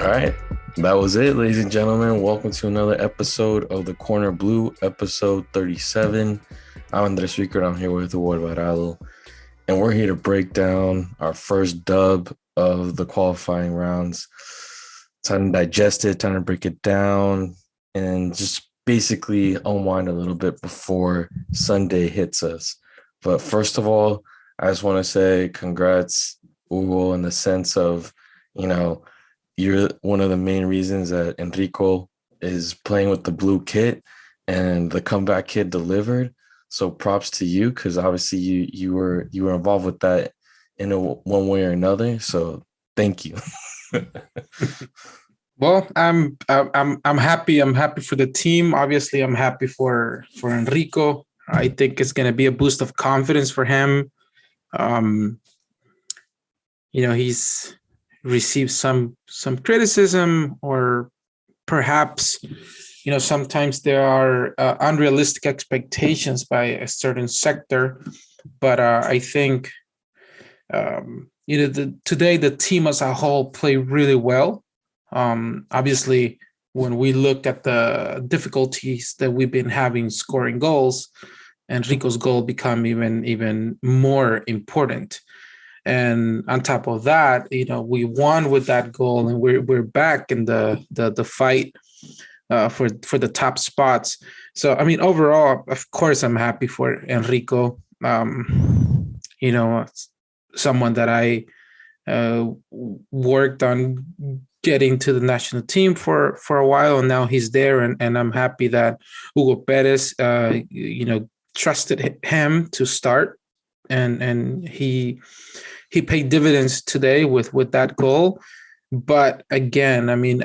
All right. That was it, ladies and gentlemen. Welcome to another episode of the Corner Blue, episode 37. I'm Andres Rico. I'm here with Ward Varado, and we're here to break down our first dub of the qualifying rounds. Time to digest it, time to break it down, and just basically unwind a little bit before Sunday hits us. But first of all, I just want to say congrats, Hugo, in the sense of, you're one of the main reasons that Enrico is playing with the blue kit and the comeback kit delivered. So props to you, because obviously you were involved with that in one way or another. So thank you. Well, I'm happy. I'm happy for the team. Obviously, I'm happy for Enrico. I think it's going to be a boost of confidence for him. He's received some criticism, or perhaps sometimes there are unrealistic expectations by a certain sector. But I think today the team as a whole played really well. Obviously, when we look at the difficulties that we've been having scoring goals, Enrico's goal become even more important. And on top of that, we won with that goal, and we're back in the fight for the top spots. So, I mean, overall, of course, I'm happy for Enrico. Someone that I worked on getting to the national team for a while, and now he's there, and I'm happy that Hugo Perez, trusted him to start, and he paid dividends today with that goal. But again, I mean,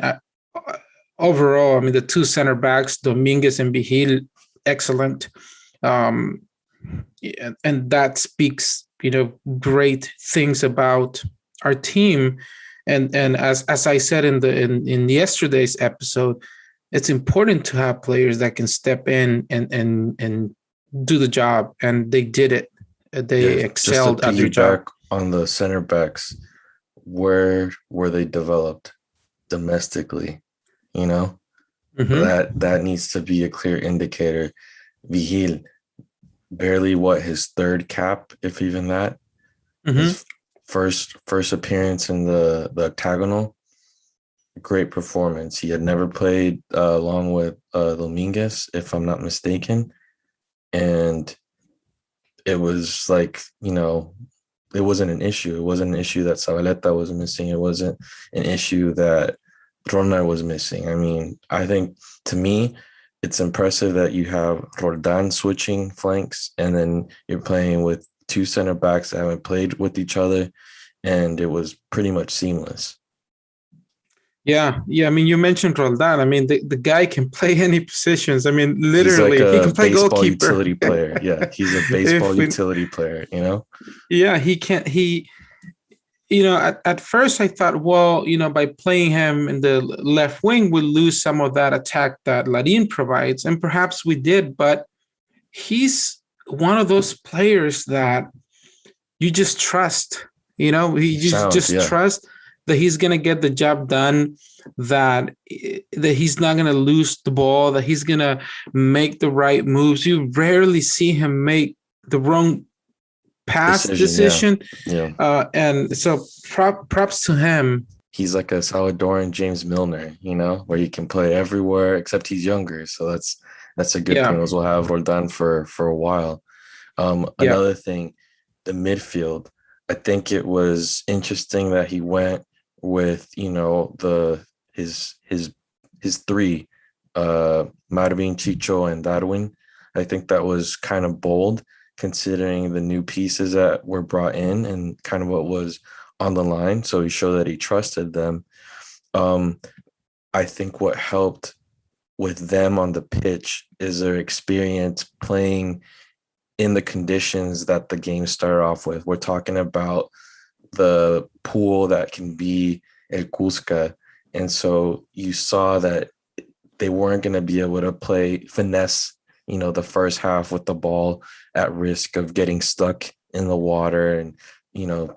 overall, I mean, the two center backs, Dominguez and Vigil, excellent, and that speaks, great things about our team. And as I said in yesterday's episode, it's important to have players that can step in and do the job, and they did it. They excelled at their job. On the center backs, where were they developed domestically? That needs to be a clear indicator. Vigil, barely his third cap, if even that. His first appearance in the octagonal, great performance. He had never played along with Dominguez, if I'm not mistaken, and it was like, it wasn't an issue. It wasn't an issue that Selecta was missing. It wasn't an issue that Rona was missing. I mean, I think, to me, it's impressive that you have Roldan switching flanks, and then you're playing with two center backs that haven't played with each other, and it was pretty much seamless. Yeah. I mean, you mentioned Roldan. I mean, the guy can play any positions. I mean, literally, he can play baseball goalkeeper. Utility player. Yeah, he's a baseball utility player. Yeah, he can't. At first I thought, well, by playing him in the left wing, we'll lose some of that attack that Larin provides, and perhaps we did. But he's one of those players that you just trust. Trust that he's going to get the job done, that he's not going to lose the ball, that he's going to make the right moves. You rarely see him make the wrong pass decision. Yeah. And so props to him. He's like a Salvadoran James Milner, where he can play everywhere, except he's younger. So that's a good thing. We'll have Roldan for a while. Another thing, the midfield. I think it was interesting that he went with his three, Marvin, Chicho, and Darwin. I think that was kind of bold, considering the new pieces that were brought in and kind of what was on the line. So he showed that he trusted them. I think what helped with them on the pitch is their experience playing in the conditions that the game started off with. We're talking about the pool that can be El Cusca. And so you saw that they weren't going to be able to play finesse, the first half with the ball at risk of getting stuck in the water and,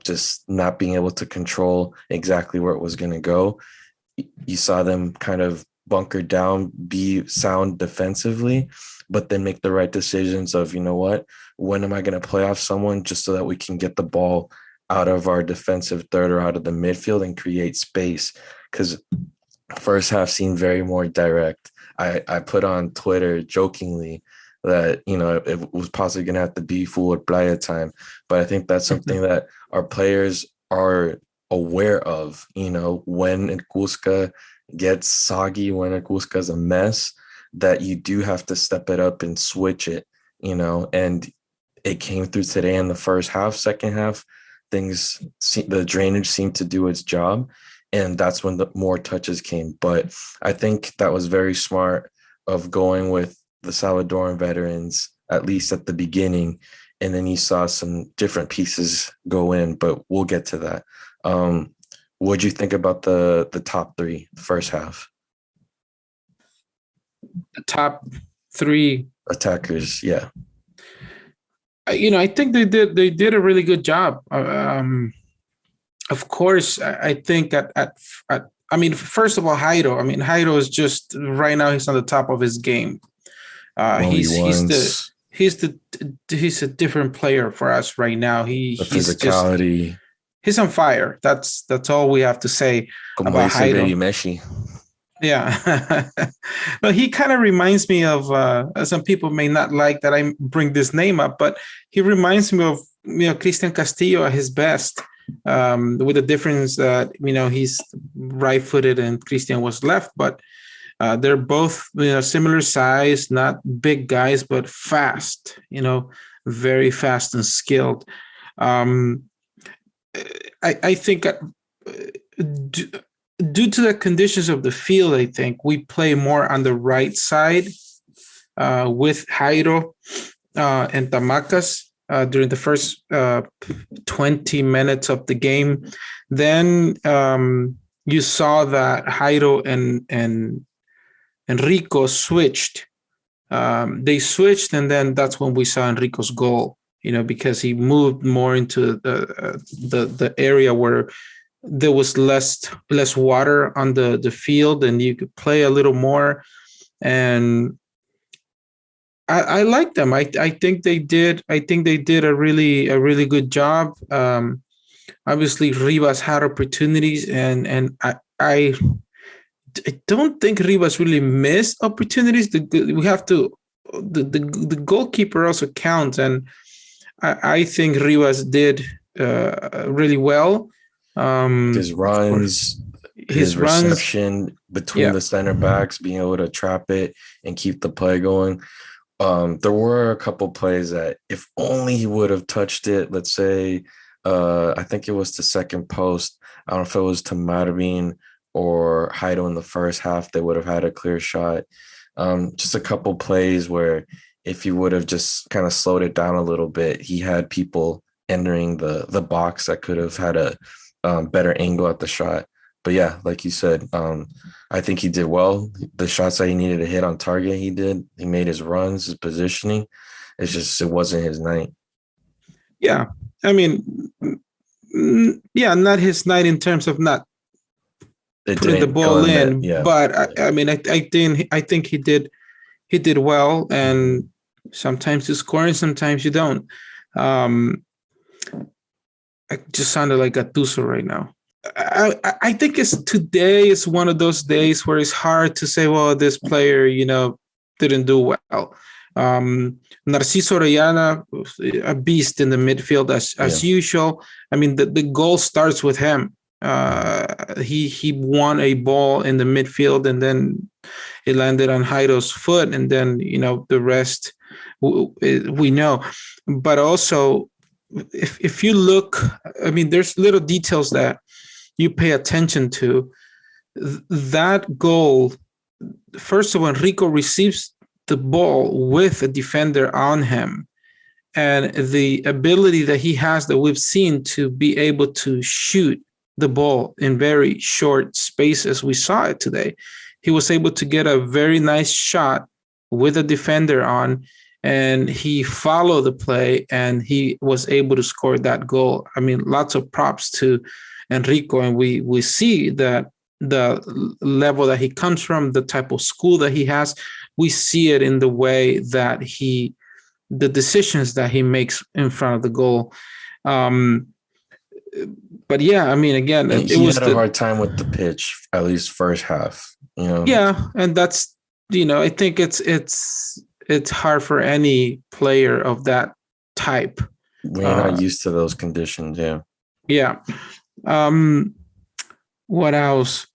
just not being able to control exactly where it was going to go. you saw them kind of bunker down, be sound defensively, but then make the right decisions of, you know what, when am I going to play off someone just so that we can get the ball out of our defensive third or out of the midfield and create space? Because first half seemed very more direct. I put on Twitter jokingly that, you know, it was possibly going to have to be full playa time. But I think that's something that our players are aware of, you know, when Cusca gets soggy, when Cusca is a mess, that you do have to step it up and switch it, you know, and it came through today in the first half. Second half, the drainage seemed to do its job. And that's when the more touches came. But I think that was very smart of going with the Salvadoran veterans, at least at the beginning. And then you saw some different pieces go in, but we'll get to that. What'd you think about the top three, the first half? The top three attackers, yeah. You know, I think they did a really good job. Of course, I think I mean, first of all, Jairo. I mean, Jairo is just right now. He's on the top of his game. He's a different player for us right now. The physicality. He's on fire. That's all we have to say about Jairo. Baby Messi. Yeah, but he kind of reminds me of. Some people may not like that I bring this name up, but he reminds me of, you know, Christian Castillo at his best. With the difference that, you know, he's right-footed and Christian was left, but they're both, you know, similar size, not big guys, but fast, you know, very fast and skilled. I think due to the conditions of the field, I think we play more on the right side with Jairo and Tamacas. During the first 20 minutes of the game. Then you saw that Jairo and Enrico switched. They switched, and then that's when we saw Enrico's goal, you know, because he moved more into the area where there was less water on the field, and you could play a little more. And I like them. I think they did. I think they did a really good job. Obviously, Rivas had opportunities, and I don't think Rivas really missed opportunities. We have to. The goalkeeper also counts, and I think Rivas did really well. His runs, his reception between the center backs, being able to trap it and keep the play going. There were a couple plays that if only he would have touched it, let's say, I think it was the second post. I don't know if it was to Marvin or Jairo in the first half, they would have had a clear shot. Just a couple plays where if he would have just kind of slowed it down a little bit, he had people entering the box that could have had a better angle at the shot. But yeah, like you said, I think he did well. The shots that he needed to hit on target, he did. He made his runs, his positioning. It's just, it wasn't his night. Yeah. I mean, not his night in terms of not putting the ball in. Yeah. But I mean, I think he did well. And sometimes you score and sometimes you don't. I just sounded like Gattuso right now. I think today is one of those days where it's hard to say, well, this player, you know, didn't do well. Narciso Orellana, a beast in the midfield as usual. I mean, the goal starts with him. He won a ball in the midfield, and then it landed on Jairo's foot, and then, you know, the rest we know. But also, if you look, I mean, there's little details that you pay attention to. That goal, first of all, Enrico receives the ball with a defender on him, and the ability that he has that we've seen to be able to shoot the ball in very short spaces. We saw it today. He was able to get a very nice shot with a defender on, and he followed the play, and he was able to score that goal. I mean, lots of props to Enrico, and we see that the level that he comes from, the type of school that he has. We see it in the way that the decisions that he makes in front of the goal. But yeah, I mean, again, And he had a hard time with the pitch, at least first half, Yeah, and that's, I think it's hard for any player of that type. When you're not used to those conditions, yeah. Yeah. What else?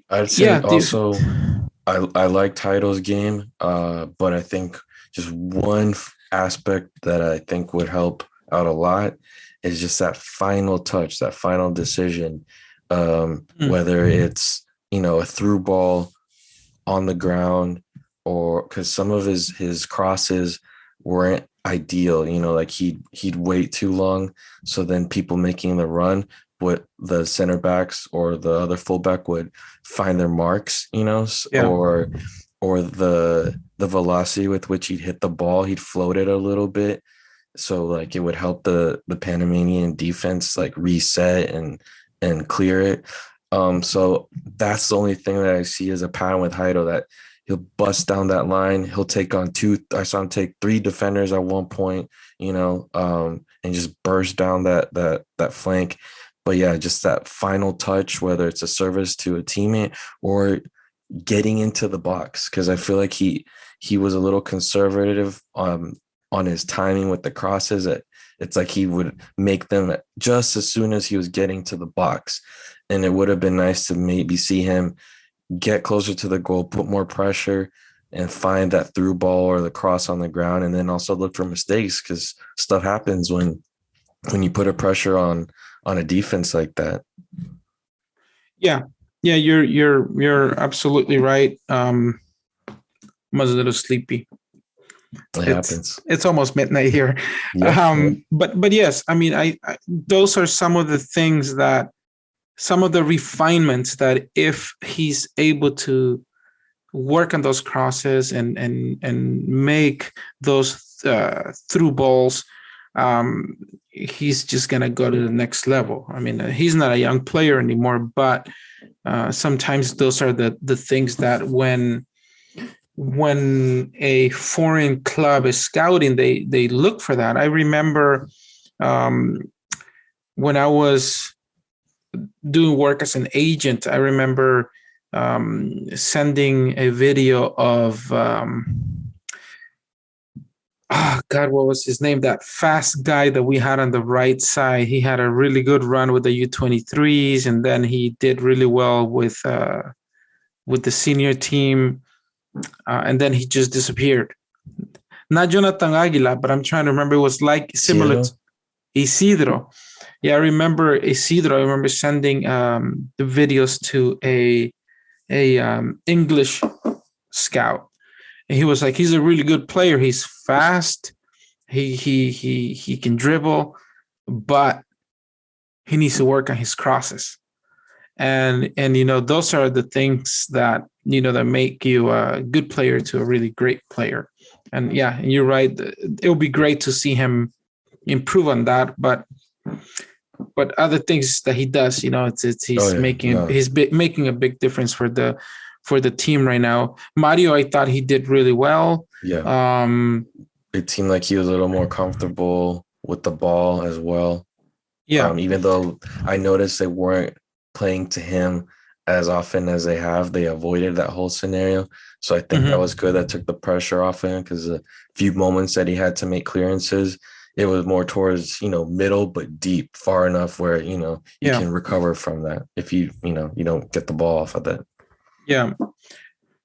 I'd say also I like Tito's game, but I think just one aspect that I think would help out a lot is just that final touch, that final decision, whether it's, a through ball on the ground, or because some of his crosses weren't ideal, like he'd wait too long. So then people making the run, what the center backs or the other fullback would find their marks, or the velocity with which he'd hit the ball, he'd float it a little bit. So like it would help the Panamanian defense like reset and clear it. So that's the only thing that I see as a pattern with Heido, that he'll bust down that line. He'll take on I saw him take 3 defenders at one point, and just burst down that flank. But yeah, just that final touch, whether it's a service to a teammate or getting into the box, because I feel like he was a little conservative on his timing with the crosses. It's like he would make them just as soon as he was getting to the box. And it would have been nice to maybe see him get closer to the goal, put more pressure, and find that through ball or the cross on the ground, and then also look for mistakes, because stuff happens when you put a pressure on a defense like that. Yeah, you're absolutely right. I'm a little sleepy. It happens. It's almost midnight here. Yeah. But yes, I mean, I those are some of the things some of the refinements that if he's able to work on those crosses and make those through balls, he's just going to go to the next level. I mean, he's not a young player anymore, but sometimes those are the things that when a foreign club is scouting, they look for that. I remember when I was doing work as an agent, I remember sending a video of what was his name? That fast guy that we had on the right side. He had a really good run with the U23s, and then he did really well with the senior team, and then he just disappeared. Not Jonathan Aguila, but I'm trying to remember. It was like similar to Isidro. Yeah, I remember Isidro. I remember sending the videos to a English scout. And he was like, he's a really good player. He's fast. He can dribble, but he needs to work on his crosses. And those are the things that that make you a good player to a really great player. And yeah, you're right. It would be great to see him improve on that, but other things that he does, he's making a big difference for the team right now. Mario, I thought he did really well. Yeah. It seemed like he was a little more comfortable with the ball as well. Yeah. Even though I noticed they weren't playing to him as often as they avoided that whole scenario. So I think that was good. That took the pressure off him, because a few moments that he had to make clearances, it was more towards, middle, but deep, far enough where, you can recover from that if you don't get the ball off of that. Yeah.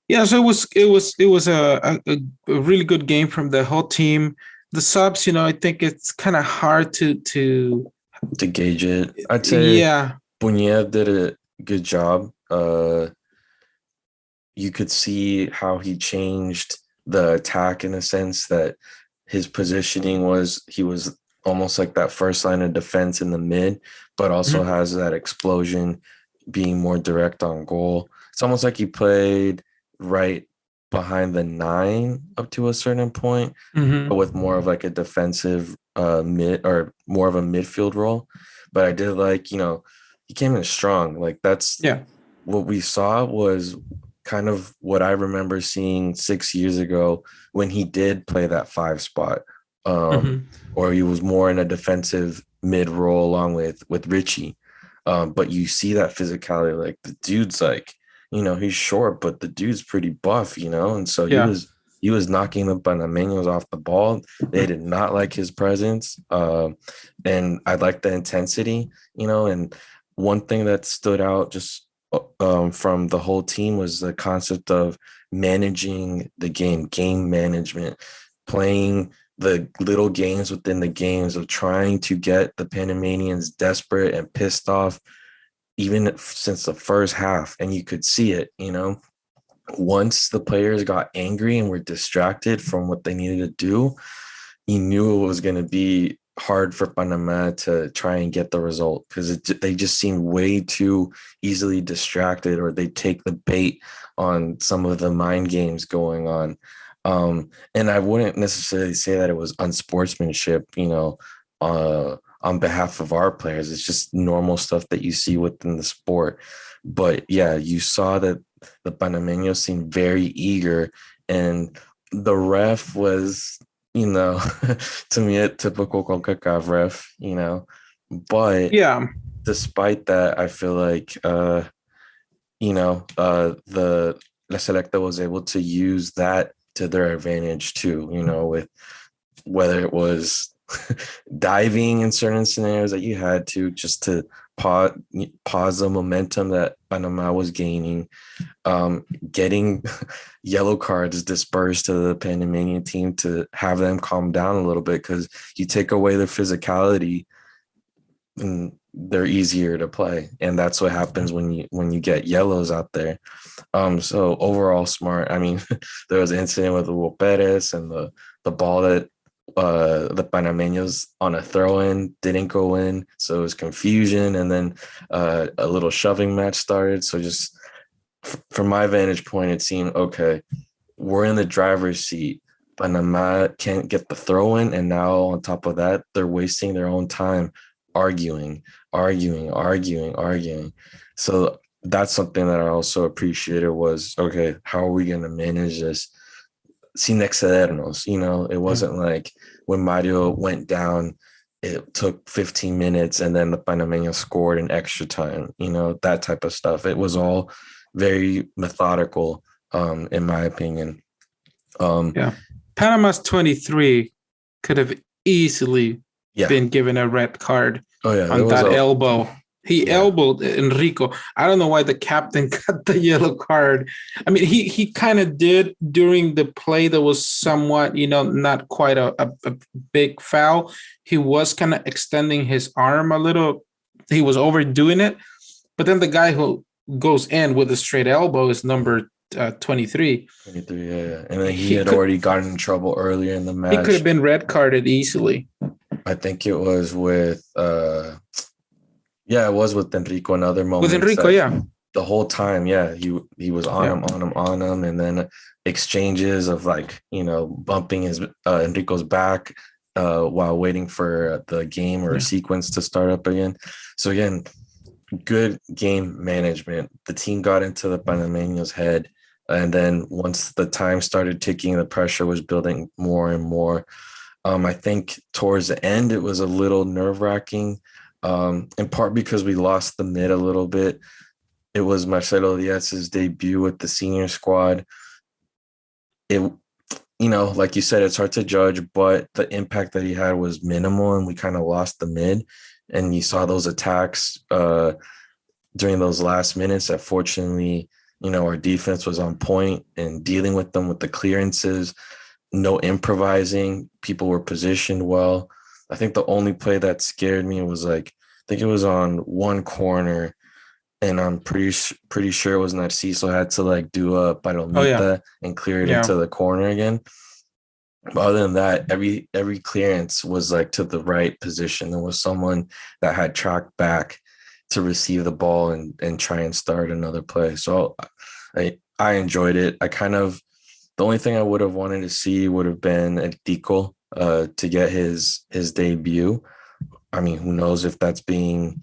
Yeah. So it was a really good game from the whole team. The subs, I think it's kind of hard to gauge it. I'd say Bunia did a good job. You could see how he changed the attack in a sense that his positioning he was almost like that first line of defense in the mid, but also has that explosion, being more direct on goal. It's almost like he played right behind the 9 up to a certain point, but with more of like a defensive mid, or more of a midfield role. But I did like, he came in strong. Like that's what we saw was kind of what I remember seeing 6 years ago when he did play that five spot, um, Hmm. or he was more in a defensive mid role along with Richie. But you see that physicality, like the dude's like, he's short, but the dude's pretty buff, and so he Yeah. was he was knocking the Panameños off the ball. They did not like his presence, and I like the intensity, and one thing that stood out just from the whole team was the concept of managing the game management, playing the little games within the games of trying to get the Panamanians desperate and pissed off, even since the first half. And you could see it, once the players got angry and were distracted from what they needed to do, you knew it was going to be hard for Panama to try and get the result because they just seemed way too easily distracted, or they take the bait on some of the mind games going on. And I wouldn't necessarily say that it was unsportsmanship, on behalf of our players. It's just normal stuff that you see within the sport. But yeah, you saw that the Panameños seemed very eager, and the ref was, to me, a typical CONCACAF ref, but Yeah. despite that, I feel like, the La Selecta was able to use that to their advantage too, with whether it was diving in certain scenarios that you had to just to pause the momentum that Panama was gaining, getting yellow cards dispersed to the Panamanian team to have them calm down a little bit, because you take away their physicality and they're easier to play, and that's what happens when you get yellows out there. So overall smart. I mean, there was an incident with Hugo Perez and the ball that the Panameños on a throw-in didn't go in, so it was confusion, and then a little shoving match started. So just from my vantage point, it seemed okay. We're in the driver's seat. Panama can't get the throw in, and now on top of that, they're wasting their own time arguing. So that's something that I also appreciated was, okay, how are we going to manage this? Sin excedernos, it Yeah. wasn't like when Mario went down, it took 15 minutes and then the Panameña scored in extra time, that type of stuff. It was all very methodical, in my opinion. Yeah. Panama's 23 could have easily Yeah. been given a red card Oh yeah, there on was that a elbow. He yeah. elbowed Enrico. I don't know why the captain got the yellow card. I mean, he kind of did during the play that was somewhat, not quite a big foul. He was kind of extending his arm a little. He was overdoing it. But then the guy who goes in with a straight elbow is number 23. 23, yeah. And then he He had could already gotten in trouble earlier in the he could have match. been red carded easily. I think it was with yeah, it was with Enrico in other With moments Enrico, that yeah. the whole time, yeah, he was on Yeah. him, on him, on him, and then exchanges of like, bumping his Enrico's back while waiting for the game or Yeah. sequence to start up again. So again, good game management. The team got into the Panameños' head, and then once the time started ticking, the pressure was building more and more. I think towards the end, it was a little nerve wracking, in part because we lost the mid a little bit. It was Marcelo Diaz's debut with the senior squad. It, like you said, it's hard to judge, but the impact that he had was minimal, and we kind of lost the mid. And you saw those attacks during those last minutes that fortunately, our defense was on point and dealing with them with the clearances, no improvising. People were positioned well. I think the only play that scared me was I think it was on one corner, and I'm pretty sure it was Narciso had to do a Oh yeah. palomita and clear it Yeah. into the corner again. But other than that, every clearance was to the right position. There was someone that had tracked back to receive the ball and try and start another play. So I enjoyed it. The only thing I would have wanted to see would have been a Tico to get his debut. I mean, who knows if that's being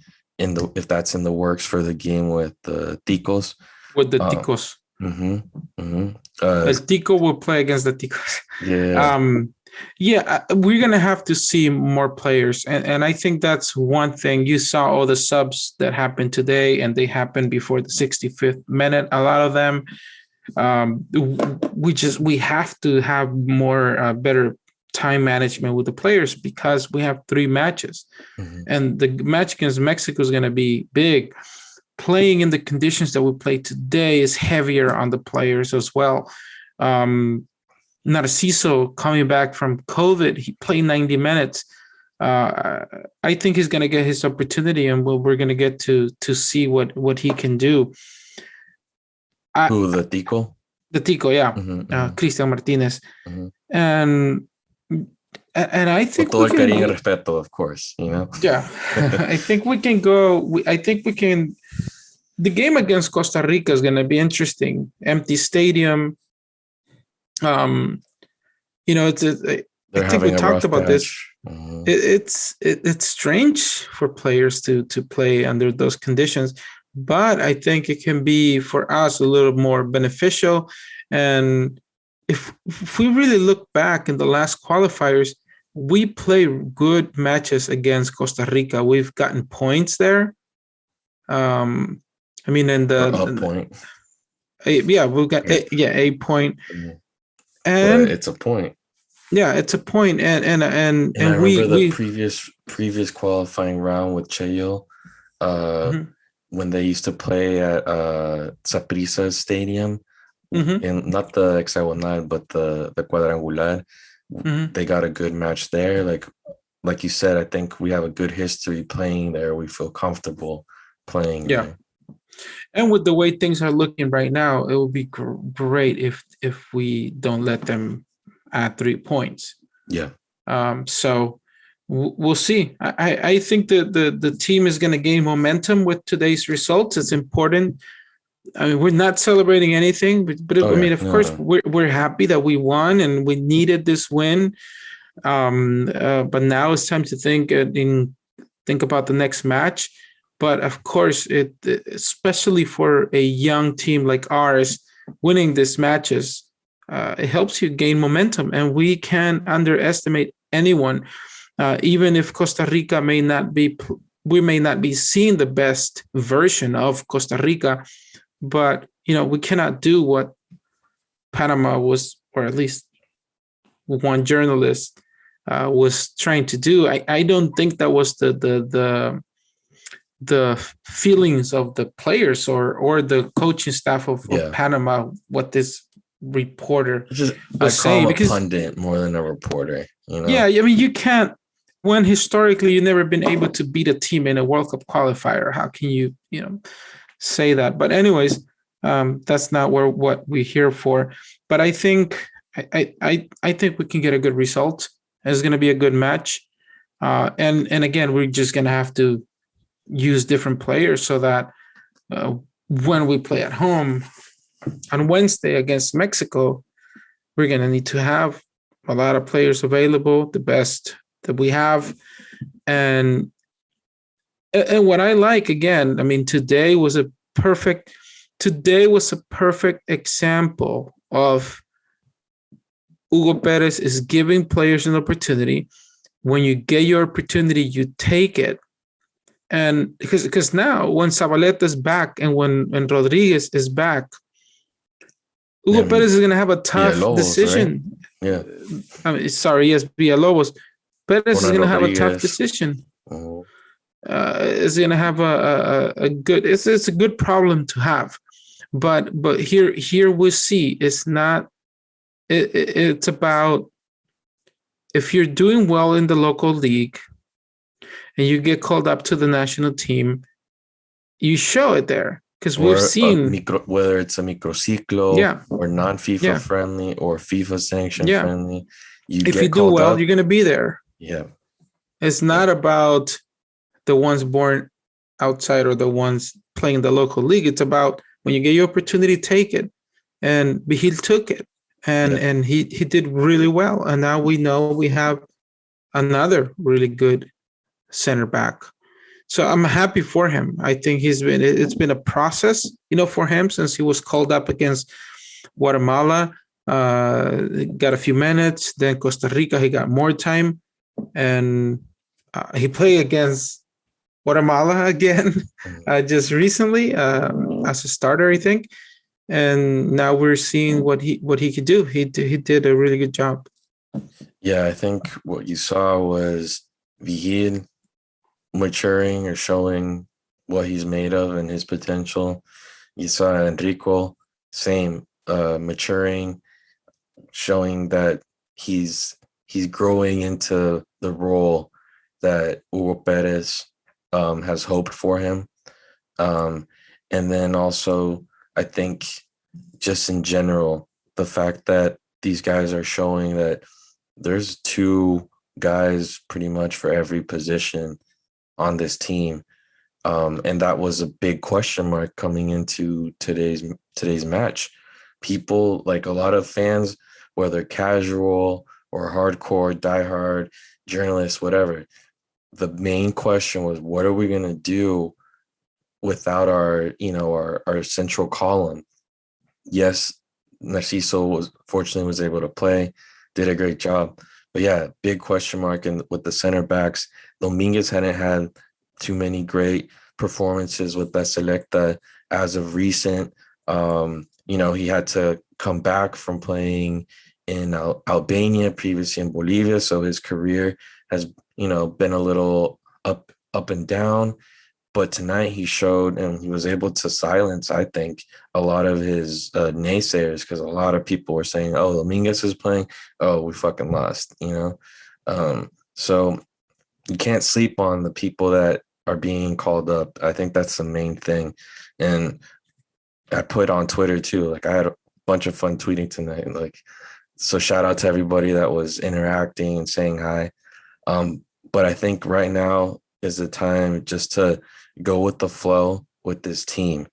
if that's in the works for the game with the Ticos. With the Ticos. As Tico will play against the Ticos. Yeah. We're gonna have to see more players, and I think that's one thing. You saw all the subs that happened today, and they happened before the 65th minute. A lot of them. We have to have more better time management with the players because we have 3 matches, and the match against Mexico is going to be big. Playing in the conditions that we play today is heavier on the players as well. Narciso coming back from COVID, he played 90 minutes. I think he's going to get his opportunity, and we're going to get to see what he can do. The Tico? The Tico, yeah. Cristian Martinez. And I think with todo el cariño y respeto, of course, you know. Yeah. I think we can go. I think we can. The game against Costa Rica is going to be interesting. Empty stadium. It's. I think we talked about this. It's strange for players to play under those conditions, but I think it can be for us a little more beneficial. And if we really look back in the last qualifiers, we play good matches against Costa Rica. We've gotten points there. In the point. We've got a point, and it's a point. Yeah, it's a point, and I remember the previous qualifying round with Cheyo, when they used to play at Saprissa Stadium, in not the hexagonal but the quadrangular. They got a good match there. Like you said, I think we have a good history playing there. We feel comfortable playing there. And with the way things are looking right now, it would be great if we don't let them add 3 points. So we'll see. I think the team is going to gain momentum with today's results. It's important. I mean, we're not celebrating anything, but of course, we're happy that we won and we needed this win. But now it's time to think about the next match. But of course, especially for a young team like ours, winning these matches, it helps you gain momentum. And we can't underestimate anyone, even if Costa Rica we may not be seeing the best version of Costa Rica. But, we cannot do what Panama was, or at least one journalist was trying to do. I don't think that was the feelings of the players or the coaching staff of Panama, what this reporter was saying. Because a pundit more than a reporter. Yeah, I mean, you can't. When historically you've never been able to beat a team in a World Cup qualifier, how can you, say that? But anyways, that's not what we're here for. But I think I think we can get a good result. It's going to be a good match, and again, we're just going to have to use different players so that when we play at home on Wednesday against Mexico, we're going to need to have a lot of players available, the best that we have, and what I like, again, I mean, today was a perfect example of Hugo Perez is giving players an opportunity. When you get your opportunity, you take it. And because now when Zabaleta is back and when Rodriguez is back, Hugo Perez is going to have a tough decision. Right? Villalobos. Perez is going to have a tough decision. Is going to have a good. It's a good problem to have, but here we see it's not. It's about if you're doing well in the local league, and you get called up to the national team, you show it there because we've seen whether it's a microciclo or non-FIFA friendly or FIFA sanction friendly. If you do well, you're going to be there. Yeah, it's not about the ones born outside or the ones playing the local league. It's about when you get your opportunity, take it. And Bihil took it, and he did really well. And now we know we have another really good center back. So I'm happy for him. I think it's been a process, for him since he was called up against Guatemala. Got a few minutes. Then Costa Rica, he got more time, and he played against Guatemala again just recently as a starter, I think. And now we're seeing what he could do. He did a really good job. Yeah, I think what you saw was Vigil maturing or showing what he's made of and his potential. You saw Enrico, same, maturing, showing that he's growing into the role that Hugo Perez has hoped for him. And then also, I think just in general, the fact that these guys are showing that there's two guys pretty much for every position on this team. And that was a big question mark coming into today's match. People, like a lot of fans, whether casual or hardcore, diehard, journalists, whatever, the main question was, what are we going to do without our central column? Yes, Narciso was able to play, did a great job. But yeah, big question mark. And with the center backs, Dominguez hadn't had too many great performances with that Selecta as of recent. He had to come back from playing in Albania, previously in Bolivia. So his career has, been a little up and down. But tonight he showed, and he was able to silence, I think, a lot of his naysayers, because a lot of people were saying, oh, Dominguez is playing. Oh, we fucking lost, So you can't sleep on the people that are being called up. I think that's the main thing. And I put on Twitter too, like I had a bunch of fun tweeting tonight. So shout out to everybody that was interacting and saying hi. But I think right now is the time just to go with the flow with this team.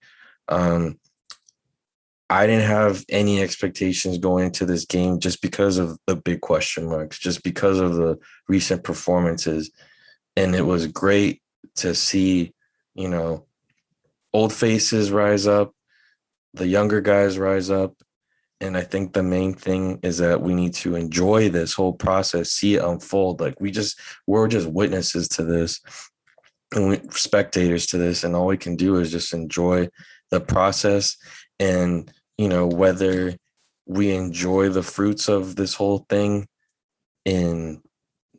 I didn't have any expectations going into this game just because of the big question marks, just because of the recent performances. And it was great to see, old faces rise up, the younger guys rise up. And I think the main thing is that we need to enjoy this whole process, see it unfold. Like we're just witnesses to this, and we're spectators to this, and all we can do is just enjoy the process. And whether we enjoy the fruits of this whole thing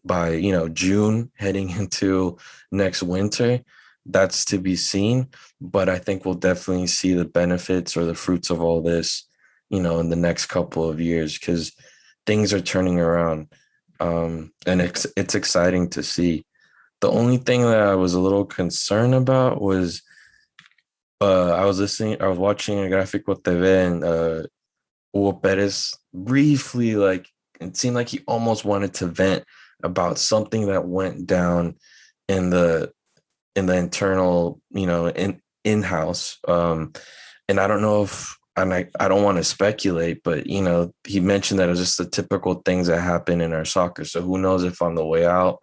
by June, heading into next winter, that's to be seen. But I think we'll definitely see the benefits or the fruits of all this in the next couple of years, because things are turning around, and it's exciting to see. The only thing that I was a little concerned about was I was watching a Gráfico TV, and Hugo Perez briefly, it seemed like he almost wanted to vent about something that went down in the internal, in-house. And I don't know if, and I don't want to speculate, but, he mentioned that it was just the typical things that happen in our soccer. So who knows if on the way out,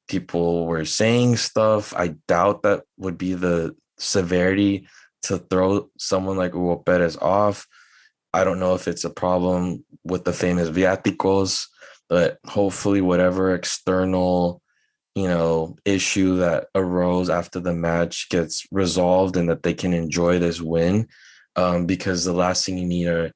people were saying stuff. I doubt that would be the severity to throw someone like Hugo Perez off. I don't know if it's a problem with the famous viáticos, but hopefully whatever external, issue that arose after the match gets resolved, and that they can enjoy this win. Because the last thing you need are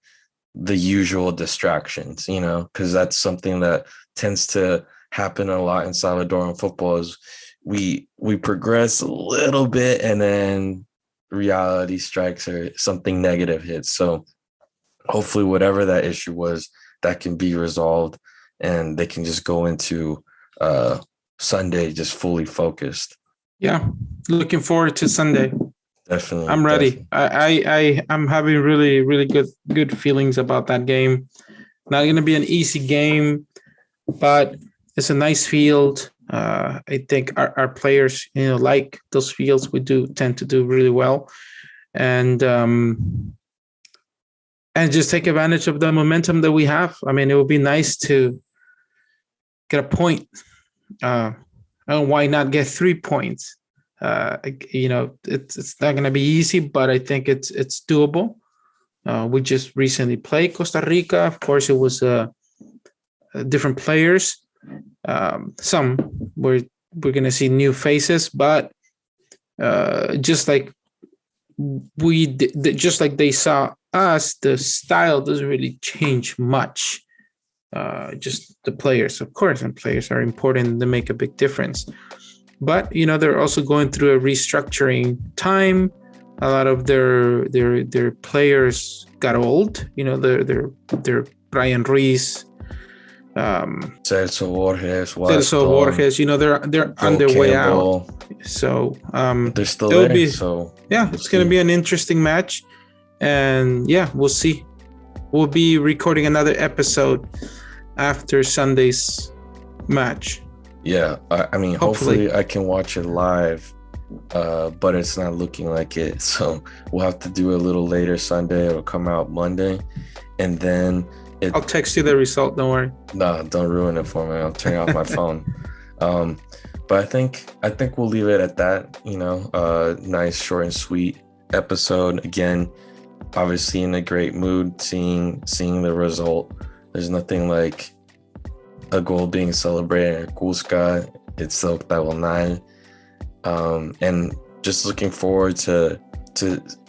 the usual distractions, because that's something that tends to happen a lot in Salvadoran football. Is we progress a little bit, and then reality strikes or something negative hits. So hopefully whatever that issue was, that can be resolved, and they can just go into Sunday just fully focused. Yeah, looking forward to Sunday. Definitely. I'm ready. I'm having really, really good feelings about that game. Not going to be an easy game, but it's a nice field. I think our players, like those fields. We do tend to do really well, and just take advantage of the momentum that we have. I mean, it would be nice to get a point. And why not get 3 points? It's not going to be easy, but I think it's doable. We just recently played Costa Rica. Of course, it was different players. Some we're going to see new faces, but just like just like they saw us, the style doesn't really change much. Just the players, of course, and players are important. They make a big difference. But they're also going through a restructuring time. A lot of their players got old. Their Brian Ruiz, Celso Borges, Celso Borges. They're on their way out. So they're still there. So yeah, it's going to be an interesting match, and yeah, we'll see. We'll be recording another episode after Sunday's match. Yeah, I mean, hopefully I can watch it live, but it's not looking like it. So we'll have to do it a little later Sunday. It'll come out Monday, and then I'll text you the result. Don't worry. No, don't ruin it for me. I'll turn off my phone. But I think we'll leave it at that. Nice, short and sweet episode. Again, obviously in a great mood, seeing the result. There's nothing like a goal being celebrated in Cusca. It's octagonal. And just looking forward to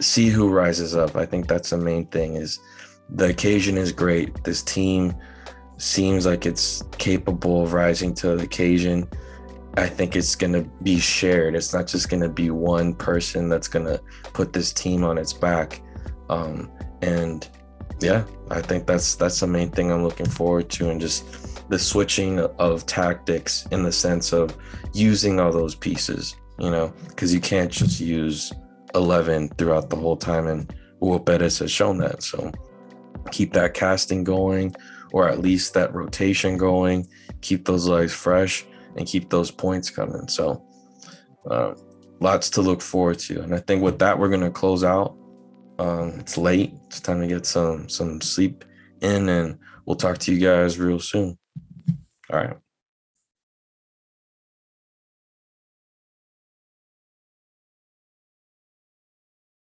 see who rises up. I think that's the main thing. Is the occasion is great. This team seems like it's capable of rising to the occasion. I think it's going to be shared. It's not just going to be one person that's going to put this team on its back. And yeah, I think that's the main thing I'm looking forward to, and just the switching of tactics in the sense of using all those pieces, because you can't just use 11 throughout the whole time, and Hugo Perez has shown that. So keep that casting going, or at least that rotation going, keep those legs fresh, and keep those points coming. So lots to look forward to. And I think with that, we're going to close out. It's late. It's time to get some sleep in, and we'll talk to you guys real soon. All right.